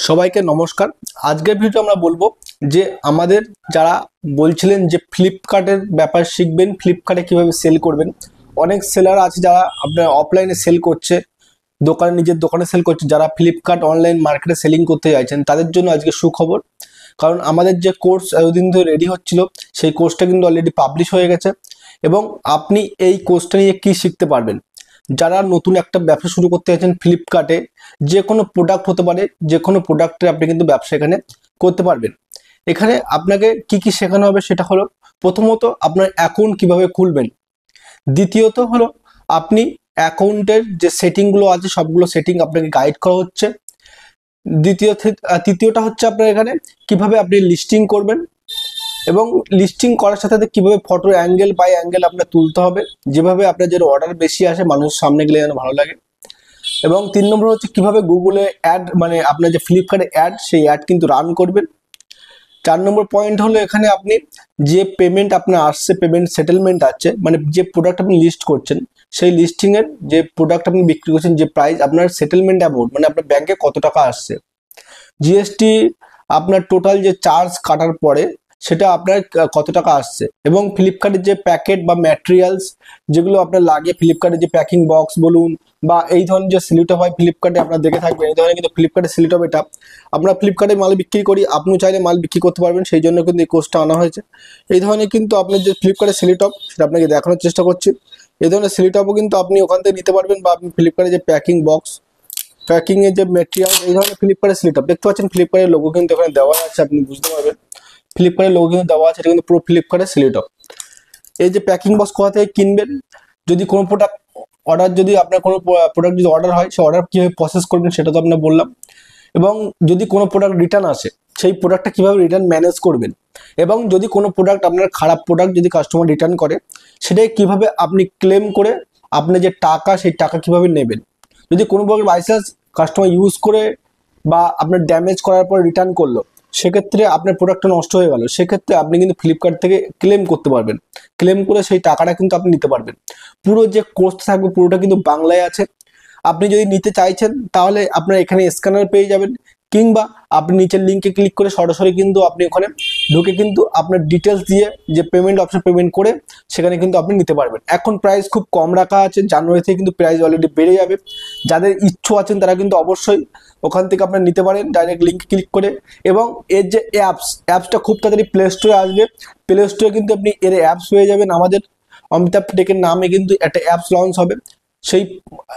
সবাইকে নমস্কার। আজকের ভিডিও আমরা বলবো যে আমাদের যারা বলছিলেন যে ফ্লিপকার্টের ব্যাপার শিখবেন, ফ্লিপকার্টে কিভাবে সেল করবেন। অনেক সেলার আছে যারা আপনার অফলাইনে সেল করছে, নিজের দোকানে সেল করছে। যারা ফ্লিপকার্ট অনলাইন মার্কেটে সেলিং করতে চাইছেন তাদের জন্য আজকে সুখবর। কারণ আমাদের যে কোর্স এতদিন ধরে রেডি হচ্ছিল সেই কোর্সটা কিন্তু অলরেডি পাবলিশ হয়ে গেছে এবং আপনি এই কোর্সটা নিয়ে কি শিখতে পারবেন। যারা নতুন একটা ব্যবসা শুরু করতে চাইছেন ফ্লিপকার্টে, যে কোনো প্রোডাক্ট হতে পারে, যে কোনো প্রোডাক্টের আপনি কিন্তু ব্যবসা এখানে করতে পারবেন। এখানে আপনাকে কি কি শেখানো হবে সেটা হলো, প্রথমত আপনার অ্যাকাউন্ট কিভাবে খুলবেন, দ্বিতীয়ত হলো আপনি অ্যাকাউন্টের যে সেটিংগুলো আছে সবগুলো সেটিং আপনাকে গাইড করা হচ্ছে, তৃতীয়টা হচ্ছে আপনার এখানে কিভাবে আপনি লিস্টিং করবেন এবং লিস্টিং করার সাথে সাথে কিভাবে ফটো অ্যাঙ্গেল বাই অ্যাঙ্গেল আপনার তুলতে হবে, যেভাবে আপনার যেন অর্ডার বেশি আসে, মানুষের সামনে গেলে যেন ভালো লাগে। এবং 3 নম্বর হচ্ছে কিভাবে গুগলে অ্যাড, মানে আপনার যে ফ্লিপকার্টে অ্যাড, সেই অ্যাড কিন্তু রান করবেন। 4 নম্বর পয়েন্ট হলো এখানে আপনি যে পেমেন্ট আপনার আসছে, পেমেন্ট সেটেলমেন্ট আছে, মানে যে প্রোডাক্ট আপনি লিস্ট করছেন সেই লিস্টিংয়ের যে প্রোডাক্ট আপনি বিক্রি করছেন, যে প্রাইস, আপনার সেটেলমেন্ট অ্যামাউন্ট, মানে আপনার ব্যাংকে কত টাকা আসছে, জিএসটি আপনার টোটাল যে চার্জ কাটার পরে সেটা আপনার কত টাকা আসছে, এবং ফ্লিপকার্টের যে প্যাকেট বা ম্যাটেরিয়ালস যেগুলো আপনার লাগে, ফ্লিপকার্টের যে প্যাকিং বক্স বলুন বা এই ধরনের যে সিলিটপ হয় ফ্লিপকার্টে, আপনার দেখে থাকবেন এই ধরনের কিন্তু ফ্লিপকার্টের সিলিটপ। এটা আমরা ফ্লিপকার্টে মাল বিক্রি করি, আপনিও চাইলে মাল বিক্রি করতে পারবেন, সেই জন্য কিন্তু এই কোর্সটা আনা হয়েছে। এই ধরনের কিন্তু আপনার যে ফ্লিপকার্টের সিলিটপ সেটা আপনাকে দেখানোর চেষ্টা করছি। এই ধরনের সিলিটপও কিন্তু আপনি ওখান থেকে নিতে পারবেন, বা আপনি ফ্লিপকার্টের যে প্যাকিং বক্স, প্যাকিং এর যে মেটেরিয়াল, এই ধরনের ফ্লিপকার্টের সিলিটপ দেখতে পাচ্ছেন, ফ্লিপকার্টের লোগো কিন্তু এখানে দেওয়া আছে, আপনি বুঝতে পারবেন ফ্লিপকার্টের লোগো কিন্তু দেওয়া আছে, এটা কিন্তু পুরো ফ্লিপকার্টের সিলিটপ। এই যে প্যাকিং বক্স কোথা থেকে কিনবেন, যদি কোনো প্রোডাক্ট অর্ডার, যদি আপনার কোনো প্রোডাক্ট যদি অর্ডার হয়, সেই অর্ডার কীভাবে প্রসেস করবেন সেটা তো আপনার বললাম, এবং যদি কোনো প্রোডাক্ট রিটার্ন আসে সেই প্রোডাক্টটা কীভাবে রিটার্ন ম্যানেজ করবেন, এবং যদি কোনো প্রোডাক্ট আপনার খারাপ প্রোডাক্ট যদি কাস্টমার রিটার্ন করে সেটাই কীভাবে আপনি ক্লেম করে আপনার যে টাকা সেই টাকা কীভাবে নেবেন। যদি কোনো প্রোডাক্ট বাইচান্স কাস্টমার ইউজ করে বা আপনার ড্যামেজ করার পর রিটার্ন করলো, সেক্ষেত্রে আপনার প্রোডাক্টটা নষ্ট হয়ে গেল, সেক্ষেত্রে আপনি কিন্তু ফ্লিপকার্ট থেকে ক্লেম করতে পারবেন, ক্লেম করে সেই টাকাটা কিন্তু আপনি নিতে পারবেন। পুরো যে কোর্স থাকবে পুরোটা কিন্তু বাংলায় আছে। আপনি যদি নিতে চাইছেন তাহলে আপনার এখানে স্ক্যানার পেয়ে যাবেন, কিংবা আপনি নিচের লিঙ্কে ক্লিক করে সরাসরি কিন্তু আপনি ওখানে ঢুকে কিন্তু আপনার ডিটেলস দিয়ে যে পেমেন্ট অপশন পেমেন্ট করে সেখানে কিন্তু আপনি নিতে পারবেন। এখন প্রাইস খুব কম রাখা আছে, জানুয়ারি থেকে কিন্তু প্রাইস অলরেডি বেড়ে যাবে। যাদের ইচ্ছু আছেন তারা কিন্তু অবশ্যই ওখান থেকে আপনারা নিতে পারেন ডাইরেক্ট লিঙ্কে ক্লিক করে। এবং এর যে অ্যাপসটা খুব তাড়াতাড়ি প্লে স্টোরে আসবে, প্লে স্টোরে কিন্তু আপনি এর অ্যাপস পেয়ে যাবেন। আমাদের অমিতাভ টেকের নামে কিন্তু একটা অ্যাপস লঞ্চ হবে, সেই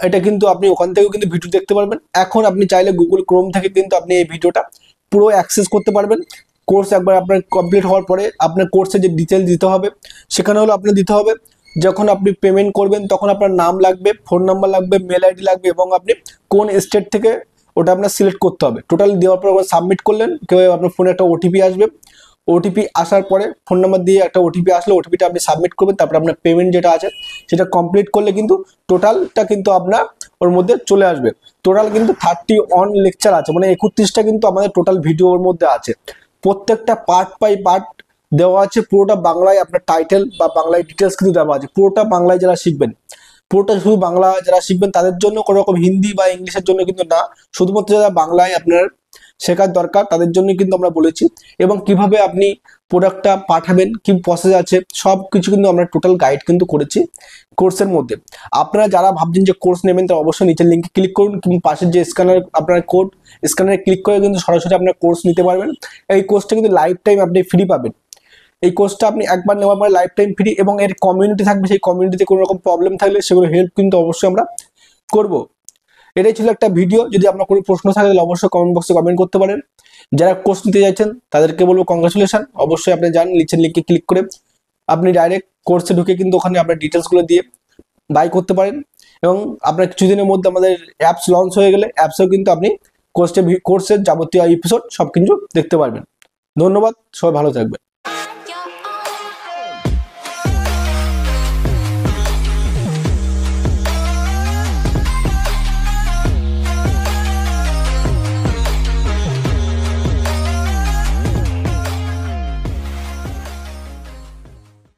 এটা কিন্তু আপনি ওখান থেকেও কিন্তু ভিডিও দেখতে পারবেন। এখন আপনি চাইলে গুগল ক্রোম থেকে কিন্তু আপনি এই ভিডিওটা পুরো অ্যাক্সেস করতে পারবেন। কোর্স একবার আপনার কমপ্লিট হওয়ার পরে আপনার কোর্সের যে ডিটেল দিতে হবে সেখানে হলো আপনার দিতে হবে, যখন আপনি পেমেন্ট করবেন তখন আপনার নাম লাগবে, ফোন নাম্বার লাগবে, মেল আইডি লাগবে, এবং আপনি কোন স্টেট থেকে ওটা আপনার সিলেক্ট করতে হবে। টোটাল দেওয়ার পর সাবমিট করলেন, কেউ আপনার ফোনে একটা ওটিপি আসবে, ওটিপি আসার পরে ফোন নাম্বার দিয়ে একটা ওটিপি আসলে ওটিপিটা আপনি সাবমিট করবেন, তারপরে আপনার পেমেন্ট যেটা আছে সেটা কমপ্লিট করলে কিন্তু টোটালটা কিন্তু আপনার ওর মধ্যে চলে আসবে। টোটাল কিন্তু 31 লেকচার আছে, মানে 31টা কিন্তু আমাদের টোটাল ভিডিও ওর মধ্যে আছে। প্রত্যেকটা পার্ট বাই পার্ট দেওয়া আছে, পুরোটা বাংলায়, আপনার টাইটেল বা বাংলায় ডিটেলস কিন্তু দেওয়া আছে, পুরোটা বাংলায় যারা শিখবেন, পুরোটা শুধু বাংলা যারা শিখবেন তাদের জন্য, কোনো রকম হিন্দি বা ইংলিশের জন্য কিন্তু না, শুধুমাত্র যারা বাংলায় আপনার শেখার দরকার তাদের জন্য কিন্তু আমরা বলেছি। এবং কিভাবে আপনি প্রোডাক্টটা পাঠাবেন, কি প্রসেস আছে, সব কিছু কিন্তু আমরা টোটাল গাইড কিন্তু করেছি কোর্সের মধ্যে। আপনারা যারা ভাবছেন যে কোর্স নেবেন তারা অবশ্যই নিচের লিঙ্কে ক্লিক করুন, কিংবা পাশের যে স্ক্যানার আপনার কোড, স্ক্যানারে ক্লিক করে কিন্তু সরাসরি আপনার কোর্স নিতে পারবেন। এই কোর্সটা কিন্তু লাইফ টাইম আপনি ফ্রি পাবেন। এই কোর্সটা আপনি একবার নেওয়ার পরে লাইফ টাইম ফ্রি, এবং এর কমিউনিটি থাকবে, সেই কমিউনিটিতে কোনো রকম প্রবলেম থাকলে সেগুলো হেল্প কিন্তু অবশ্যই আমরা করব। এটাই ছিল একটা ভিডিও। যদি আপনার কোনো প্রশ্ন থাকে তাহলে অবশ্যই কমেন্ট বক্সে কমেন্ট করতে পারেন। যারা কোর্স নিতে চাইছেন তাদেরকে বলবো কংগ্রাচুলেশন, অবশ্যই আপনি যান নিচের লিঙ্কে ক্লিক করে আপনি ডাইরেক্ট কোর্সে ঢুকে কিন্তু ওখানে আপনার ডিটেলসগুলো দিয়ে বাই করতে পারেন। এবং আপনার কিছুদিনের মধ্যে আমাদের অ্যাপস লঞ্চ হয়ে গেলে অ্যাপসেও কিন্তু আপনি কোর্সের যাবতীয় এপিসোড সব কিছু দেখতে পারবেন। ধন্যবাদ, সবাই ভালো থাকবেন।